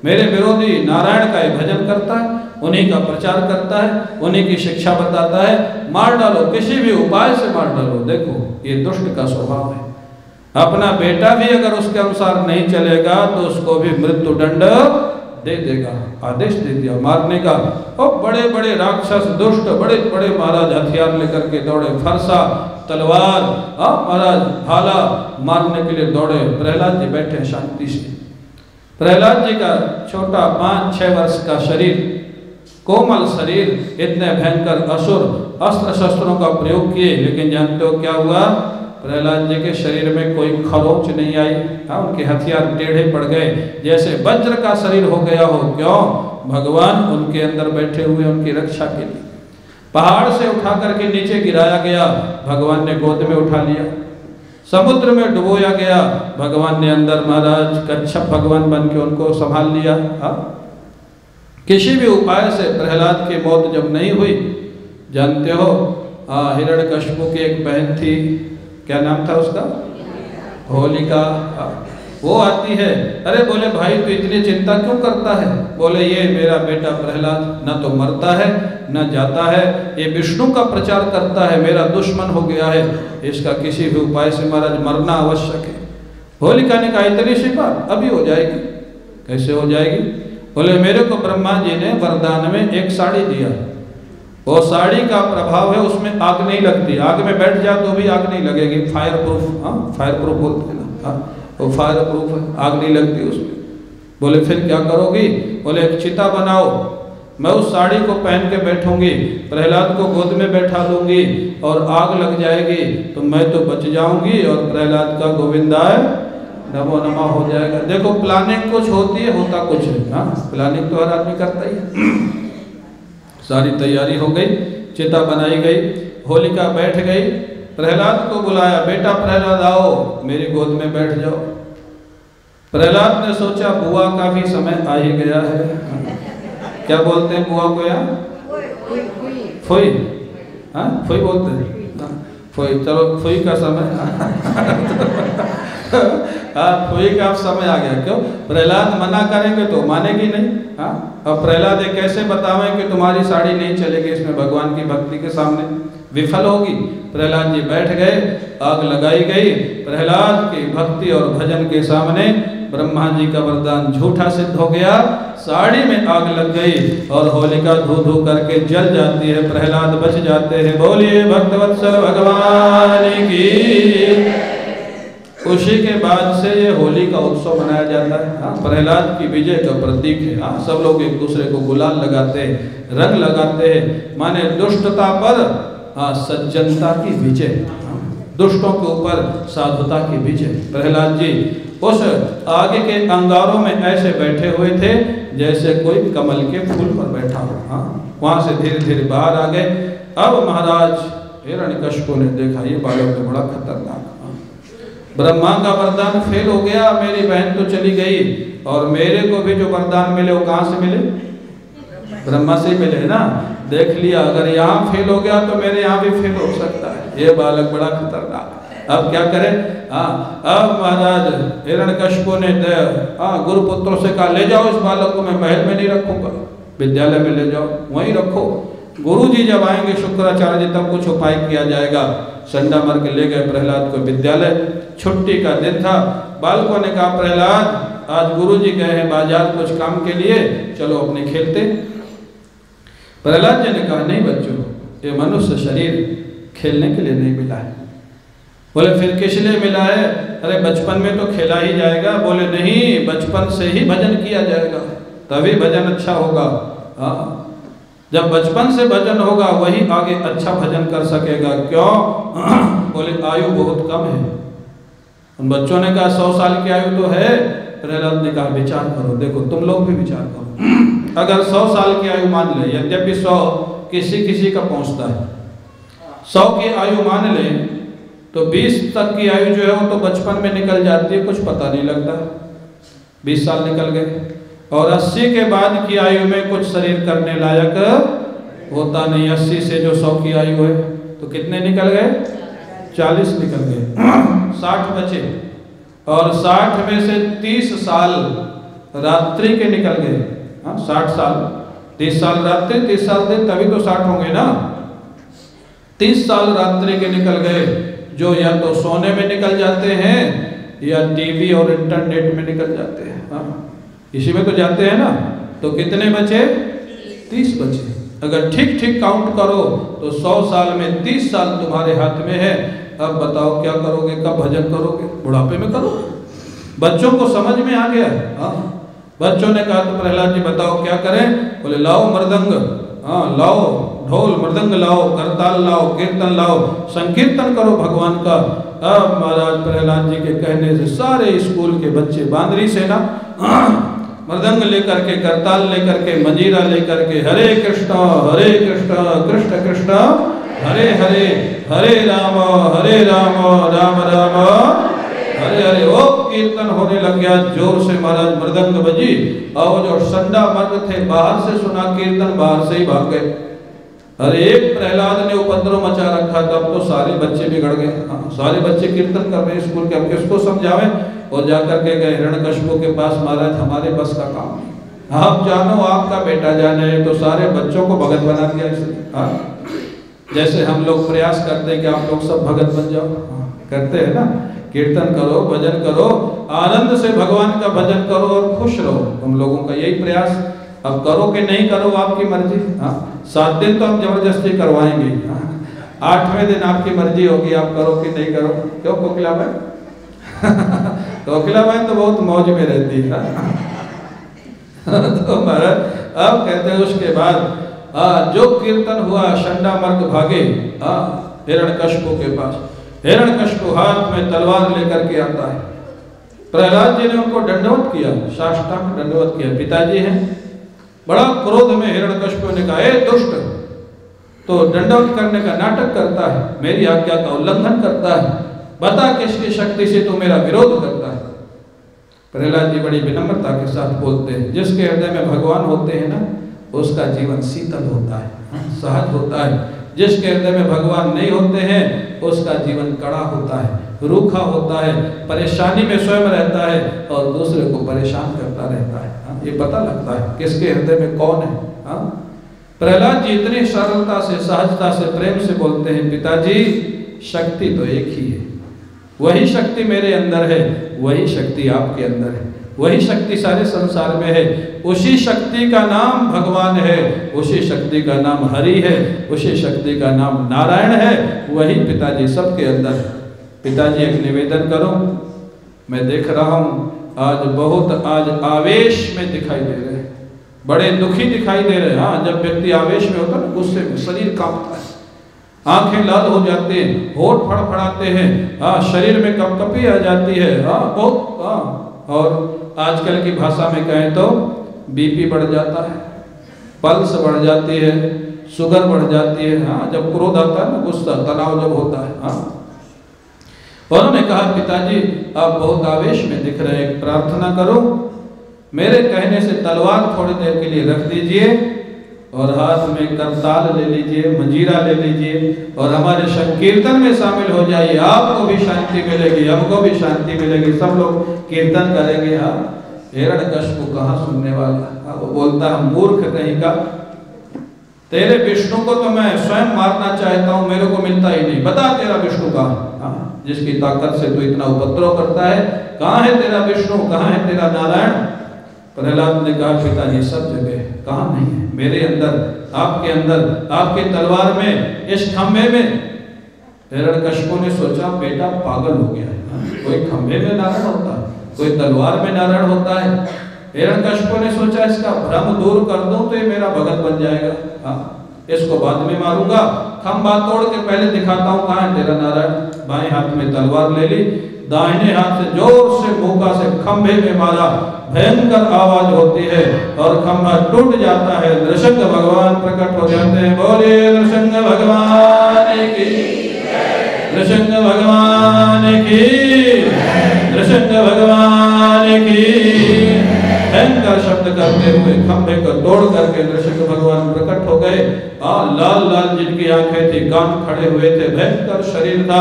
Speaker 1: मेरे विरोधी नारायण का ये भजन करता है, उन्हीं का प्रचार करता है, उन्हीं की शिक्षा बताता है, मार डालो, किसी भी उपाय से मार डालो। देखो ये दुष्ट का स्वभाव है। अपना बेटा भी अगर उसके अनुसार नहीं चलेगा तो उसको भी मृत्यु दंड दे देगा। आदेश दे दिया मारने का। और बड़े बड़े राक्षस दुष्ट बड़े बड़े महाराज हथियार लेकर के दौड़े, फरसा तलवार महाराज भाला मारने के लिए दौड़े। प्रहलाद जी बैठे शांति से। प्रहलाद जी का छोटा 5-6 वर्ष का शरीर, कोमल शरीर, इतने भयंकर असुर अस्त्र शस्त्रों का प्रयोग किए, लेकिन जानते हो क्या हुआ? प्रहलाद जी के शरीर में कोई खरोंच नहीं आई। उनके हथियार टेढ़े पड़ गए, जैसे वज्र का शरीर हो गया हो। क्यों? भगवान उनके अंदर बैठे हुए उनकी रक्षा के लिए। पहाड़ से उठा करके नीचे गिराया गया, भगवान ने गोद में उठा लिया। समुद्र में डुबोया गया, भगवान ने अंदर महाराज कच्छप भगवान बन के उनको संभाल लिया। किसी भी उपाय से प्रहलाद की मौत जब नहीं हुई, जानते हो हिरण्यकशिपु की एक बहन थी, क्या नाम था उसका? होलिका। वो आती है, अरे बोले भाई तू इतनी चिंता क्यों करता है? बोले ये मेरा बेटा प्रहलाद न तो मरता है न जाता है, ये विष्णु का प्रचार करता है, मेरा दुश्मन हो गया है, इसका किसी भी उपाय से महाराज मरना आवश्यक है। होलिका ने कहा इतनी सी बात अभी हो जाएगी। कैसे हो जाएगी? बोले मेरे को ब्रह्मा जी ने वरदान में एक साड़ी दिया, वो साड़ी का प्रभाव है, उसमें आग नहीं लगती, आग में बैठ जाए तो भी आग नहीं लगेगी, फायर प्रूफ। फायर प्रूफ बोलते हैं ना, वो फायर प्रूफ है, आग नहीं लगती उसमें। बोले फिर क्या करोगी? बोले एक चिता बनाओ, मैं उस साड़ी को पहन के बैठूंगी, प्रहलाद को गोद में बैठा लूंगी और आग लग जाएगी तो मैं तो बच जाऊंगी और प्रहलाद का गोविंदाय नमो नमः हो जाएगा। देखो प्लानिंग कुछ होती है, होता कुछ है। प्लानिंग तो हर आदमी करता ही है। सारी तैयारी हो गई, चिता बनाई गई, होलिका बैठ गई, प्रहलाद को बुलाया, बेटा प्रहलाद आओ मेरी गोद में बैठ जाओ। प्रहलाद ने सोचा बुआ का भी समय आ ही गया है। क्या बोलते हैं बुआ को यार? फुई। फुई बोलते हैं। फुई, चलो फुई का समय। फुई का समय आ गया। क्यों? प्रहलाद मना करेंगे तो मानेगी नहीं। अब प्रहलाद ये कैसे बतावें कि तुम्हारी साड़ी नहीं चलेगी इसमें भगवान की भक्ति के सामने, विफल होगी। प्रहलाद जी बैठ गए, आग लगाई गई। प्रहलाद की भक्ति और भजन के सामने ब्रह्मा जी का वरदान झूठा सिद्ध हो गया, साड़ी में आग लग गई और होलिका धू धू करके जल जाती है, प्रहलाद बच जाते हैं। बोलिए भक्तवत्सल भगवान की। उसी के बाद से ये होली का उत्सव मनाया जाता है। प्रहलाद की विजय का प्रतीक है। सब लोग एक दूसरे को गुलाल लगाते हैं, रंग लगाते हैं, माने दुष्टता पर सज्जनता की विजय, दुष्टों के ऊपर साधुता की विजय। प्रहलाद जी उस आगे के अंगारों में ऐसे बैठे हुए थे जैसे कोई कमल के फूल पर बैठा हो। वहां से धीरे धीरे बाहर आ गए। अब महाराज हिरण्यकशिपु ने देखा ये बालक तो बड़ा खतरनाक, ब्रह्मा का वरदान फेल हो गया, मेरी बहन तो चली गई और मेरे को भी जो वरदान मिले वो कहाँ से मिले? ब्रह्मा से मिले ना, देख लिया अगर यहाँ फेल हो गया तो मेरे यहाँ भी फेल हो सकता है, ये बालक बड़ा खतरनाक। अब क्या करें? अब महाराज हिरण्यकशिपु ने गुरुपुत्रों से कहा ले जाओ इस बालक को, मैं महल में नहीं रखूंगा, विद्यालय में ले जाओ, वहीं रखो। गुरुजी जब आएंगे शुक्राचार्य जी तब कुछ उपाय किया जाएगा। संडा मर के ले गए प्रहलाद को विद्यालय। छुट्टी का दिन था, बालकों ने कहा प्रहलाद आज गुरुजी गए हैं बाजार कुछ काम के लिए, चलो अपने खेलते। प्रहलाद जी ने कहा नहीं बच्चों, ये मनुष्य शरीर खेलने के लिए नहीं मिला है। बोले फिर किस लिए मिला है? अरे बचपन में तो खेला ही जाएगा। बोले नहीं, बचपन से ही भजन किया जाएगा तभी भजन अच्छा होगा। हाँ, जब बचपन से भजन होगा वही आगे अच्छा भजन कर सकेगा। क्यों? बोले आयु बहुत कम है। उन बच्चों ने कहा 100 साल की आयु तो है। प्रहलाद ने कहा विचार करो, देखो तुम लोग भी विचार करो। अगर 100 साल की आयु मान ले, यद्यपि 100 किसी किसी का पहुंचता है, 100 की आयु मान ले तो 20 तक की आयु जो है वो तो बचपन में निकल जाती है, कुछ पता नहीं लगता, 20 साल निकल गए। और 80 के बाद की आयु में कुछ शरीर करने लायक होता नहीं। 80 से जो 100 की आयु है तो कितने निकल गए? 40 निकल गए, 60 बचे। और 60 में से 30 साल रात्रि के निकल गए। 60 साल, 30 साल रात्रि, 30 साल दिन, तभी तो 60 होंगे ना। 30 साल रात्रि के निकल गए, जो या तो सोने में निकल जाते हैं या टीवी और इंटरनेट में निकल जाते हैं। इसी में तो जाते हैं ना। तो कितने बचे? 30 बचे। अगर ठीक ठीक काउंट करो तो 100 साल में 30 साल तुम्हारे हाथ में है। अब बताओ क्या करोगे, कब भजन करोगे? बुढ़ापे में करोगे। बच्चों को समझ में आ गया। बच्चों ने कहा तो प्रहलाद जी बताओ क्या करें? बोले लाओ मृदंग, लाओ ढोल मृदंग लाओ, करताल लाओ, कीर्तन लाओ, संकीर्तन करो भगवान का। अब महाराज प्रहलाद जी के कहने से सारे स्कूल के बच्चे बांदरी सेना मृदंग लेकर के, करताल लेकर के, मंजीरा लेकर के हरे कृष्ण कृष्ण कृष्ण हरे हरे, हरे राम राम राम हरे हरे। ओ कीर्तन होने लग गया जोर से, महाराज मृदंग बजी। और जो संडा मर्द थे बाहर से सुना कीर्तन, बाहर से ही भाग गए। अरे एक प्रहलाद ने उपद्रव मचा रखा, तब तो सारे बच्चे बिगड़ गए। सारे बच्चे कीर्तन कर रहे हैं स्कूल के, हम किसको समझावें? और जाकर के गए हिरण्यकशिपु के पास, महाराज हमारे बस का काम नहीं, आप जानो आपका बेटा जाने। तो सारे बच्चों को भगत बना दिया इसलिए। जैसे हम लोग प्रयास करते हैं कि आप लोग सब भगत बन जाओ, करते हैं ना, कीर्तन करो, भजन करो, आनंद से भगवान का भजन करो और खुश रहो। हम लोगों का यही प्रयास। अब करो कि नहीं करो आपकी मर्जी। 7 दिन तो हम जबरदस्ती करवाएंगे, 8वें दिन आपकी मर्जी होगी, आप करो कि नहीं करो। क्यों कोकिला बहन? कोकिला बहन तो बहुत मौज में रहती है। तो महाराज अब कहते हैं उसके बाद जो कीर्तन हुआ, शंडा मर्ग भागे हिरण्यकशिपु के पास। हिरण्यकशिपु हाथ में तलवार लेकर के आता है। प्रहलाद जी ने उनको दंडवत किया, साष्टांग दंडवत किया। पिताजी हैं। बड़ा क्रोध में हिरण्यकशिपु ने कहा ए दुष्ट, तो दंडवत करने का नाटक करता है, मेरी आज्ञा का उल्लंघन करता है, बता किसकी शक्ति से तू मेरा विरोध करता है। प्रहलाद जी बड़ी विनम्रता के साथ बोलते हैं, जिसके हृदय में भगवान होते हैं ना उसका जीवन शीतल होता है, सहज होता है। जिसके हृदय में भगवान नहीं होते हैं उसका जीवन कड़ा होता है, रूखा होता है, परेशानी में स्वयं रहता है और दूसरे को परेशान करता रहता है। ये पता लगता है किसके हृदय में कौन है। प्रहलाद जी इतनी सरलता से, सहजता से, प्रेम से बोलते हैं पिताजी शक्ति तो एक ही है, वही शक्ति मेरे अंदर है, वही शक्ति आपके अंदर है, वही शक्ति सारे संसार में है। उसी शक्ति का नाम भगवान है, उसी शक्ति का नाम हरि है, उसी शक्ति का नाम नारायण है। वही पिताजी सबके अंदर है। पिताजी एक निवेदन करो, मैं देख रहा हूँ आज बहुत आवेश में दिखाई दे रहे हैं, बड़े दुखी दिखाई दे रहे हैं। जब व्यक्ति आवेश में होता है ना, गुस्से में शरीर कांपता है, आंखें लाल हो जाती हैं, होठ फड़फड़ाते हैं, शरीर में कपकपी आ जाती है। और आजकल की भाषा में कहें तो बीपी बढ़ जाता है, पल्स बढ़ जाती है, शुगर बढ़ जाती है। जब क्रोध आता है ना, गुस्सा, तनाव जब होता है। उन्होंने कहा पिताजी आप बहुत आवेश में दिख रहे हैं, प्रार्थना करो, मेरे कहने से तलवार थोड़ी देर के लिए रख दीजिए और हाथ में करताल ले लीजिए, मंजीरा ले लीजिए और हमारे संकीर्तन में शामिल हो जाइए। आपको भी शांति मिलेगी, हमको भी शांति मिलेगी, सब लोग कीर्तन करेंगे। हाँ, हिरण्यकश्यप कहाँ सुनने वाला, वो बोलता है मूर्ख कहीं का, तेरे विष्णु को तो मैं स्वयं मारना चाहता हूँ, मेरे को मिलता ही नहीं, बता तेरा विष्णु कहाँ। हाँ, जिसकी ताकत से तू इतना उपद्रव करता है, कहाँ है तेरा विष्णु, कहाँ है तेरा नारायण। प्रहलाद ने कहा पिताजी सब जगह, कहाँ नहीं है, मेरे अंदर, आपके अंदर, आपके तलवार में, इस खंभे में। हिरण्यकश्यप ने सोचा बेटा पागल हो गया है, कोई खंभे में नारायण होता है, कोई तलवार में नारायण होता है। हिरण्यकश्यप ने सोचा इसका भ्रम दूर कर दूं तो ये मेरा भगत बन जाएगा। हाँ, इसको बाद में मारूंगा, खंभा तोड़ के पहले दिखाता हूँ कहाँ है तेरा नारायण। बाएं हाथ में तलवार ले ली, दाहिने हाथ से जोर से मुका से खंभे में मारा, भयंकर आवाज होती है और खंभा टूट जाता है। नृसिंह भगवान प्रकट हो जाते हैं। बोलिए नृसिंह भगवान की, नृसिंह भगवान की, नृसिंह भगवान की। भयंकर शब्द करते हुए खंभे को तोड़ करके नृसिंह भगवान प्रकट हो गए। लाल लाल जिनकी आंखें थी, कान खड़े हुए थे, भयंकर शरीर था।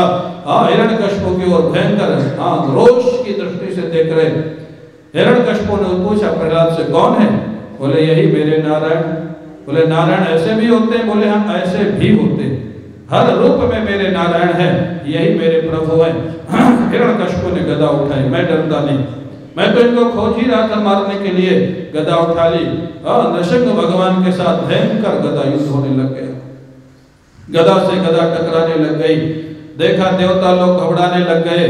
Speaker 1: हिरण्यकश्यप की ओर भयंकर रोष की दृष्टि से देख रहे। हिरण्यकश्यप ने पूछा प्रहलाद से, कौन है? बोले यही मेरे नारायण। बोले नारायण ऐसे भी होते हैं? बोले हाँ ऐसे भी होते हैं, हर रूप में मेरे नारायण है, यही मेरे प्रभु है। हिरण्यकश्यप ने गदा उठाई, मैं डरता नहीं, मैं तो इनको खोज ही रहा था मारने के लिए, गदा उठा ली। नृसिंह भगवान के साथ भयंकर गदा युद्ध होने लग गया, गदा से गदा टकराने लग गई। देखा देवता लोग घबराने लग गए।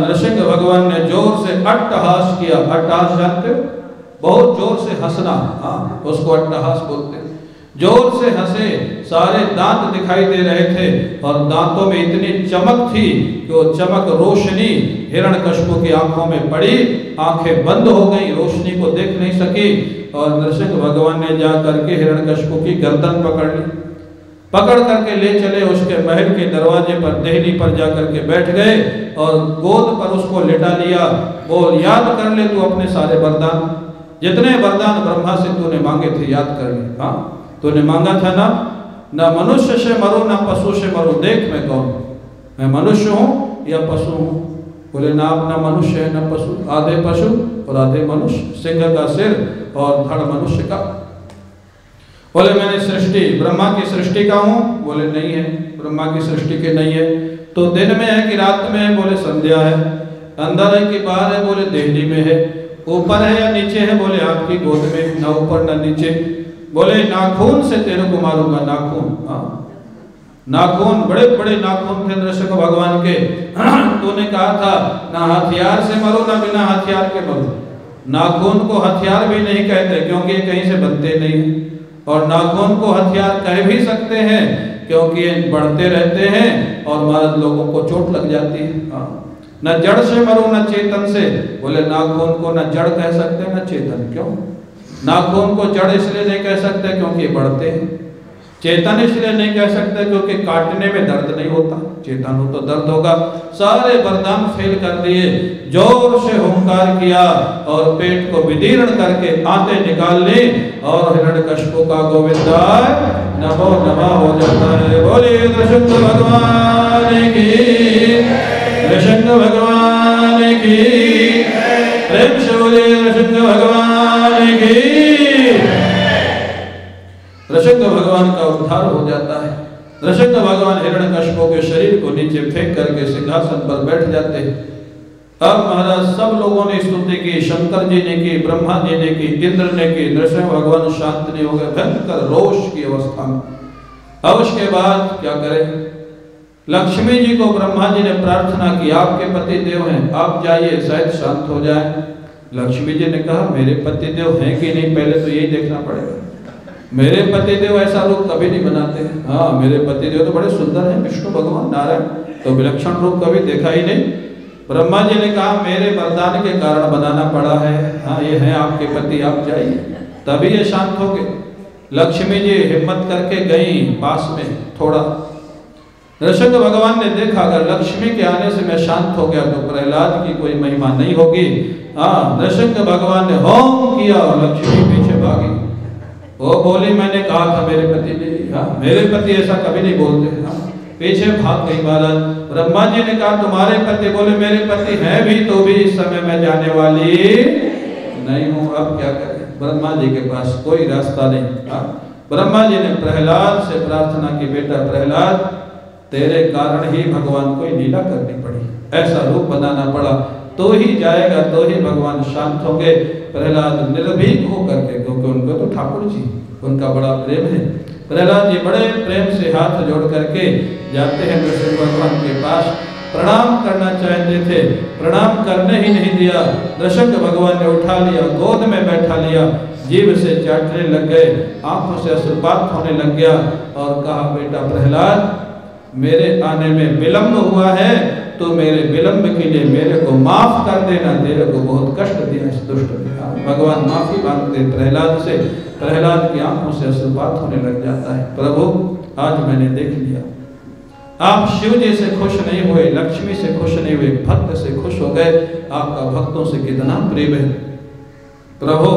Speaker 1: नृसिंह भगवान ने जोर से अट्टहास किया। अट्टहास जानते हो? बहुत जोर से हंसना, उसको अट्टहास बोलते हैं। जोर से हंसे, सारे दांत दिखाई दे रहे थे और दांतों में इतनी चमक थी कि वो चमक रोशनी हिरण्यकश्यप की आंखों में पड़ी, आंखें बंद हो गई, रोशनी को देख नहीं सकी। और नृसिंह भगवान ने जा करके हिरण्यकश्यप की गर्दन पकड़ ली, पकड़ करके ले चले उसके महल के दरवाजे पर, देहली पर जाकर के बैठ गए और गोद पर उसको लिटा लिया। बोल याद कर ले तू अपने सारे वरदान, जितने वरदान ब्रह्मा से तूने मांगे थे याद कर ले। हाँ, तूने मांगा था ना मनुष्य से मरो ना पशु से मरो, देख मैं कौन, मैं मनुष्य हूँ या पशु हूँ? बोले ना अपना मनुष्य है ना पशु, आधे पशु और आधे मनुष्य, सिंह का सिर और धड़ मनुष्य का। बोले मैंने सृष्टि ब्रह्मा की सृष्टि का हूँ? बोले नहीं है, ब्रह्मा की सृष्टि के नहीं है। तो दिन में है कि रात में है? बोले संध्या है। अंदर है कि बाहर है? बोले देहली में है। ऊपर है या नीचे है? बोले आपकी गोद में, ना ऊपर ना नीचे। बोले नाखून से तेरे को मारूंगा, नाखून। हाँ, नाखून, बड़े बड़े नाखून थे नृसिंह भगवान के। तूने कहा था ना हथियार से मरो ना बिना हथियार के मरो। नाखून को हथियार भी नहीं कहते क्योंकि कहीं से बनते नहीं, और नाखून को हथियार कह भी सकते हैं क्योंकि ये बढ़ते रहते हैं और मर्द लोगों को चोट लग जाती है। न जड़ से मरो न चेतन से। बोले नाखून को न जड़ कह सकते न चेतन। क्यों? नाखून को जड़ इसलिए नहीं कह सकते क्योंकि बढ़ते हैं, चेतन इसलिए नहीं कह सकते क्योंकि काटने में दर्द नहीं होता, चेतन हो तो दर्द होगा। सारे वरदान फेल कर दिए, जोर से हुंकार किया और पेट को विदीर्ण करके आंतें निकाल ली और हिरण्यकश्यप का गोविंदाय नमो नमः हो जाता है। बोलिए नृसिंह भगवान की, नृसिंह भगवान की, प्रेम से बोलिए नृसिंह भगवान की। नृसिंह भगवान का उद्धार हो जाता है। नृसिंह भगवान हिरण्यकश्यप के शरीर को नीचे फेंक करके सिंहासन पर बैठ जाते हैं। अब महाराज सब लोगों ने स्तुति की, शंकर जी ने की, ब्रह्मा जी ने की, इंद्र ने की। नृसिंह भगवान शांत नहीं हो गए, भयंकर रोष की अवस्था में। अब उसके बाद क्या करें? लक्ष्मी जी को ब्रह्मा जी ने प्रार्थना की, आपके पति देव हैं, आप जाइए शायद शांत हो जाए। लक्ष्मी जी ने कहा मेरे पति देव हैं कि नहीं, पहले तो यही देखना पड़ेगा। मेरे पति देव ऐसा रूप कभी नहीं बनाते हैं। हाँ, मेरे पति देव तो बड़े सुंदर हैं, विष्णु भगवान नारायण, तो विलक्षण रूप कभी देखा ही नहीं। ब्रह्मा जी ने कहा मेरे वरदान के कारण बनाना पड़ा है। हाँ, ये हैं आपके पति, आप जाइए, तभी ये शांत हो गए। लक्ष्मी जी हिम्मत करके गई पास में थोड़ा। नृसिंह भगवान ने देखा अगर लक्ष्मी के आने से मैं शांत हो गया तो प्रहलाद की कोई महिमा नहीं होगी। हाँ, नृसिंह भगवान ने होम किया और लक्ष्मी पीछे भागी। वो बोली मैंने कहा था मेरे पति ने, हाँ मेरे पति ऐसा कभी नहीं बोलते। हाँ पीछे भाग गई महाराज। ब्रह्मा जी ने कहा तुम्हारे पति? बोले मेरे पति हैं भी, तो भी इस समय मैं जाने वाली नहीं हूँ, अब क्या करें? ब्रह्मा जी के पास कोई रास्ता नहीं। हाँ ब्रह्मा जी ने प्रहलाद से प्रार्थना की, बेटा प्रहलाद तेरे कारण ही भगवान को लीला करनी पड़ी, ऐसा रूप बनाना पड़ा, तो ही जाएगा, तो ही भगवान शांत होंगे। प्रहलाद निर्भीक होकर के, क्योंकि उनको तो ठाकुर जी उनका बड़ा प्रेम है। प्रहलाद जी बड़े प्रेम से हाथ जोड़ करके जाते हैं नृसिंह भगवान के पास, प्रणाम करना चाहते थे, प्रणाम करने ही नहीं दिया। नृसिंह भगवान ने उठा लिया, गोद में बैठा लिया, जीभ से चाटने लग गए, आंखों से अश्रुपात होने लग गया और कहा बेटा प्रहलाद मेरे आने में विलंब हुआ है, तो मेरे विलंब के लिए मेरे को माफ कर देना, तेरे को बहुत कष्ट दिया इस दुष्ट ने। भगवान माफी मांगते प्रहलाद से, प्रहलाद की आंखों से अश्रुपात होने लग जाता है। प्रभु आज मैंने देख लिया, आप शिव जी से खुश नहीं हुए, लक्ष्मी से खुश नहीं हुए, भक्त से खुश हो गए, आपका भक्तों से कितना प्रेम है। प्रभु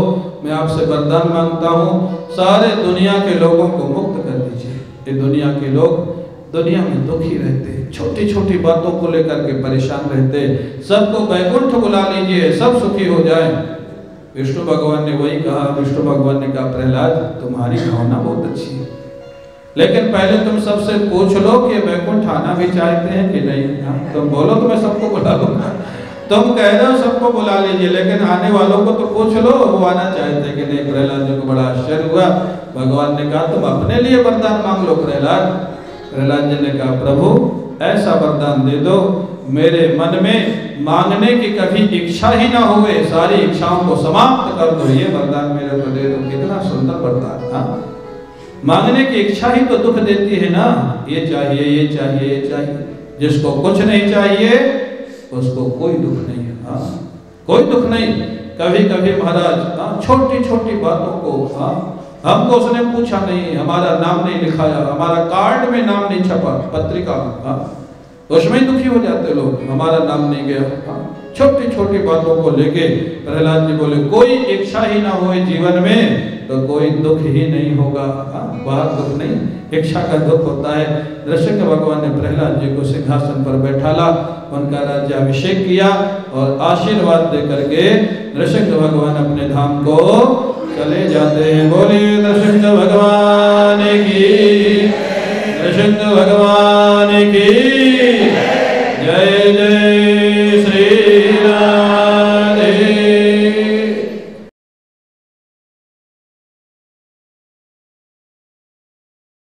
Speaker 1: मैं आपसे वरदान मांगता हूँ, सारे दुनिया के लोगों को मुक्त कर दीजिए। ये दुनिया के लोग दुनिया में दुखी रहते, छोटी छोटी बातों को लेकर के परेशान रहते, सबको वैकुंठ बुला लीजिए, सब सुखी हो जाए। विष्णु भगवान ने वही कहा। विष्णु भगवान ने कहा प्रहलाद तुम्हारी भावना बहुत अच्छी है, लेकिन पहले तुम सबसे पूछ लो कि वैकुंठ आना भी चाहते हैं कि नहीं। तुम बोलो तो मैं सबको बुला लूंगा, तुम कह रहे हो सबको बुला लीजिए, लेकिन आने वालों को तो पूछ लो वो आना चाहते हैं कि नहीं। प्रहलाद जी को बड़ा आश्चर्य हुआ। भगवान ने कहा तुम अपने लिए वरदान मांग लो प्रहलाद। प्रहलाद जी ने कहा प्रभु ऐसा वरदान दे दो मेरे मन में मांगने की कभी इच्छा ही ना हुए, सारी इच्छाओं को समाप्त कर दो, ये वरदान मेरे को दे दो। कितना सुंदर वरदान। हाँ मांगने की इच्छा ही तो दुख देती है ना, ये चाहिए ये चाहिए ये चाहिए। जिसको कुछ नहीं चाहिए उसको कोई दुख नहीं है। हाँ कोई दुख नहीं। कभी कभी महाराज छोटी छोटी बातों को, हमको उसने पूछा नहीं, हमारा नाम नहीं लिखाया, हमारा कार्ड में नाम नहीं छपा, पत्रिका उसमें ही दुखी हो जाते लोग, हमारा नाम नहीं गया। छोटी छोटी बातों को लेके प्रहलाद जी बोले कोई इच्छा ही ना हो जीवन में तो कोई दुख ही नहीं होगा। बाहर दुख नहीं, इच्छा का दुख होता है। नृसिंह भगवान ने प्रहलाद जी को सिंहासन पर बैठाला, उनका राज्याभिषेक किया और आशीर्वाद दे करके नृसिंह भगवान अपने धाम को चले जाते हैं। बोलिए नृसिंह भगवान की, नृसिंह भगवान की जय जय।